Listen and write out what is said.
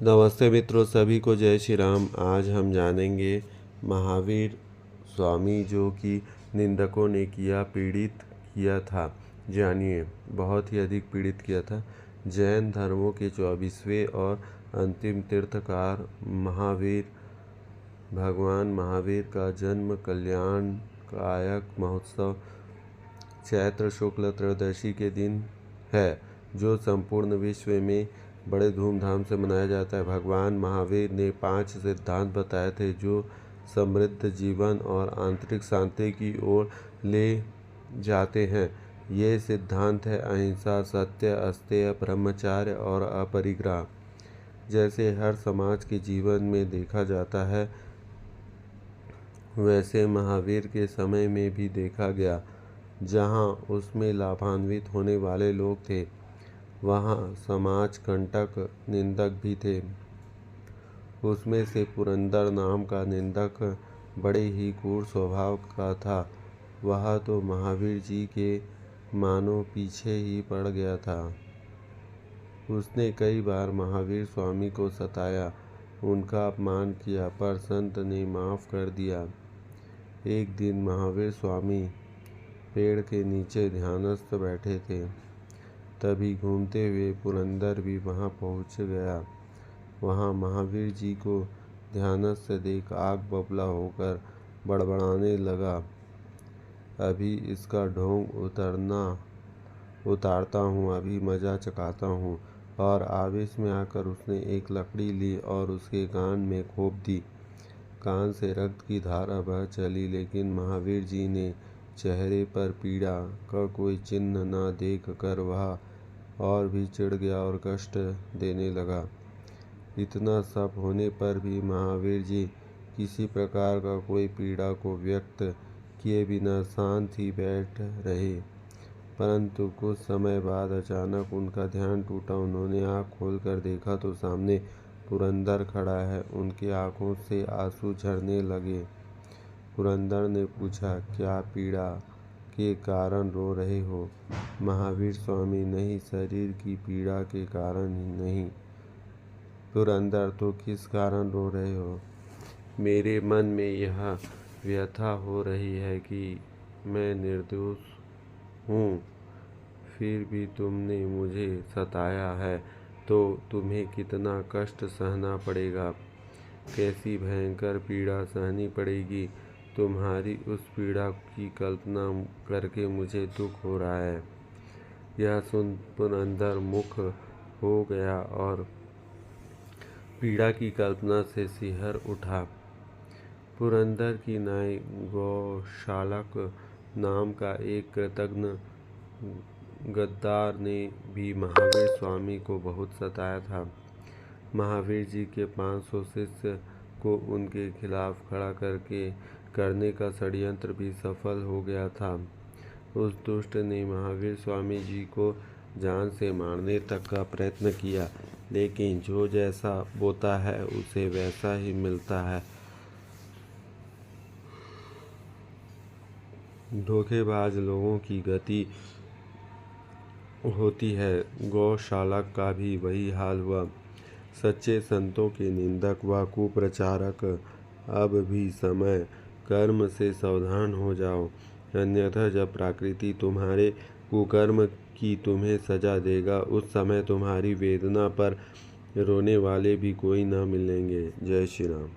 नमस्ते मित्रों, सभी को जय श्री राम। आज हम जानेंगे महावीर स्वामी जो कि निंदकों ने पीड़ित किया था। जानिए, बहुत ही अधिक पीड़ित किया था। जैन धर्मों के 24वें और अंतिम तीर्थकार महावीर भगवान महावीर का जन्म कल्याणकायक महोत्सव चैत्र शुक्ल त्रयोदशी के दिन है, जो संपूर्ण विश्व में बड़े धूमधाम से मनाया जाता है। भगवान महावीर ने 5 सिद्धांत बताए थे जो समृद्ध जीवन और आंतरिक शांति की ओर ले जाते हैं। ये सिद्धांत है अहिंसा, सत्य, अस्तेय, ब्रह्मचर्य और अपरिग्रह। जैसे हर समाज के जीवन में देखा जाता है, वैसे महावीर के समय में भी देखा गया। जहाँ उसमें लाभान्वित होने वाले लोग थे, वहाँ समाज कंटक निंदक भी थे। उसमें से पुरंदर नाम का निंदक बड़े ही क्रूर स्वभाव का था। वह तो महावीर जी के मानो पीछे ही पड़ गया था। उसने कई बार महावीर स्वामी को सताया, उनका अपमान किया, पर संत ने माफ़ कर दिया। एक दिन महावीर स्वामी पेड़ के नीचे ध्यानस्थ बैठे थे। तभी घूमते हुए पुरंदर भी वहां पहुंच गया। वहां महावीर जी को ध्यानस्थ देख आग बबूला होकर बड़बड़ाने लगा, अभी इसका ढोंग उतारता हूँ, अभी मजा चखाता हूँ। और आवेश में आकर उसने एक लकड़ी ली और उसके कान में घोंप दी। कान से रक्त की धारा बह चली, लेकिन महावीर जी ने चेहरे पर पीड़ा का कोई चिन्ह न देख कर वह और भी चिढ़ गया और कष्ट देने लगा। इतना सब होने पर भी महावीर जी किसी प्रकार का कोई पीड़ा को व्यक्त किए बिना शांत ही बैठ रहे। परंतु कुछ समय बाद अचानक उनका ध्यान टूटा। उन्होंने आँख खोलकर देखा तो सामने पुरंदर खड़ा है। उनकी आंखों से आंसू झरने लगे। पुरंदर ने पूछा, क्या पीड़ा के कारण रो रहे हो? महावीर स्वामी, नहीं, शरीर की पीड़ा के कारण नहीं। पुरंदर, तो किस कारण रो रहे हो? मेरे मन में यह व्यथा हो रही है कि मैं निर्दोष हूँ, फिर भी तुमने मुझे सताया है, तो तुम्हें कितना कष्ट सहना पड़ेगा, कैसी भयंकर पीड़ा सहनी पड़ेगी। तुम्हारी उस पीड़ा की कल्पना करके मुझे दुख हो रहा है। यह सुन पुरंदर मुख हो गया और पीड़ा की कल्पना से सिहर उठा। पुरंदर की नाई गौशालक नाम का एक कृतघ्न गद्दार ने भी महावीर स्वामी को बहुत सताया था। महावीर जी के 500 शिष्य को उनके खिलाफ खड़ा करने का षड्यंत्र भी सफल हो गया था। उस दुष्ट ने महावीर स्वामी जी को जान से मारने तक का प्रयत्न किया, लेकिन जो जैसा बोता है उसे वैसा ही मिलता है। धोखेबाज लोगों की गति होती है। गौशालक का भी वही हाल हुआ। सच्चे संतों के निंदक व कुप्रचारक, अब भी समय कर्म से सावधान हो जाओ, अन्यथा जब प्रकृति तुम्हारे कुकर्म की तुम्हें सजा देगा, उस समय तुम्हारी वेदना पर रोने वाले भी कोई न मिलेंगे। जय श्री राम।